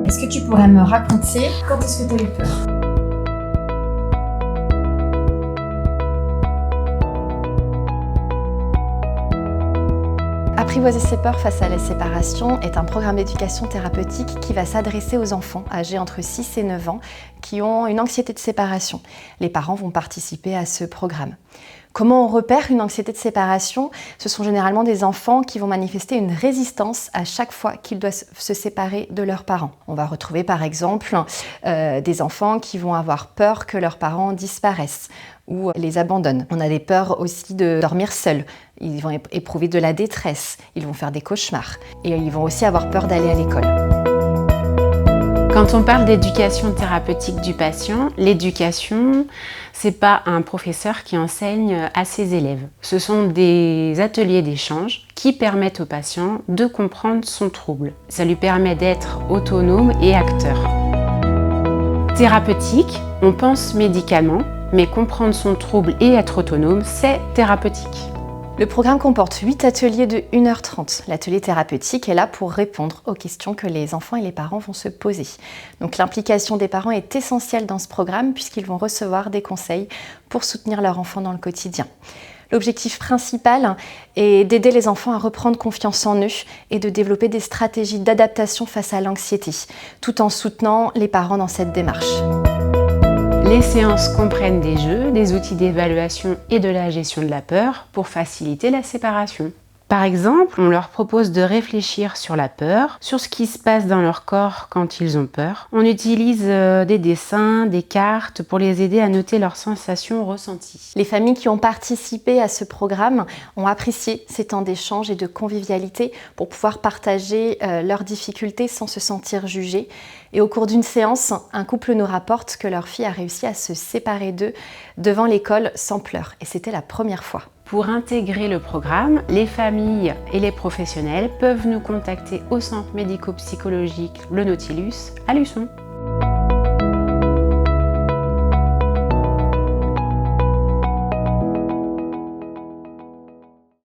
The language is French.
Est-ce que tu pourrais me raconter quand est-ce que tu as eu peur ? Apprivoiser ses peurs face à la séparation est un programme d'éducation thérapeutique qui va s'adresser aux enfants âgés entre 6 et 9 ans qui ont une anxiété de séparation. Les parents vont participer à ce programme. Comment on repère une anxiété de séparation ? Ce sont généralement des enfants qui vont manifester une résistance à chaque fois qu'ils doivent se séparer de leurs parents. On va retrouver par exemple des enfants qui vont avoir peur que leurs parents disparaissent ou les abandonnent. On a des peurs aussi de dormir seuls. Ils vont éprouver de la détresse, ils vont faire des cauchemars et ils vont aussi avoir peur d'aller à l'école. Quand on parle d'éducation thérapeutique du patient, l'éducation, c'est pas un professeur qui enseigne à ses élèves. Ce sont des ateliers d'échange qui permettent au patient de comprendre son trouble. Ça lui permet d'être autonome et acteur. Thérapeutique, on pense médicalement, mais comprendre son trouble et être autonome, c'est thérapeutique. Le programme comporte 8 ateliers de 1h30. L'atelier thérapeutique est là pour répondre aux questions que les enfants et les parents vont se poser. Donc l'implication des parents est essentielle dans ce programme puisqu'ils vont recevoir des conseils pour soutenir leur enfant dans le quotidien. L'objectif principal est d'aider les enfants à reprendre confiance en eux et de développer des stratégies d'adaptation face à l'anxiété, tout en soutenant les parents dans cette démarche. Les séances comprennent des jeux, des outils d'évaluation et de la gestion de la peur pour faciliter la séparation. Par exemple, on leur propose de réfléchir sur la peur, sur ce qui se passe dans leur corps quand ils ont peur. On utilise des dessins, des cartes pour les aider à noter leurs sensations ressenties. Les familles qui ont participé à ce programme ont apprécié ces temps d'échange et de convivialité pour pouvoir partager leurs difficultés sans se sentir jugées. Et au cours d'une séance, un couple nous rapporte que leur fille a réussi à se séparer d'eux devant l'école sans pleurs. Et c'était la première fois. Pour intégrer le programme, les familles et les professionnels peuvent nous contacter au centre médico-psychologique Le Nautilus à Luçon.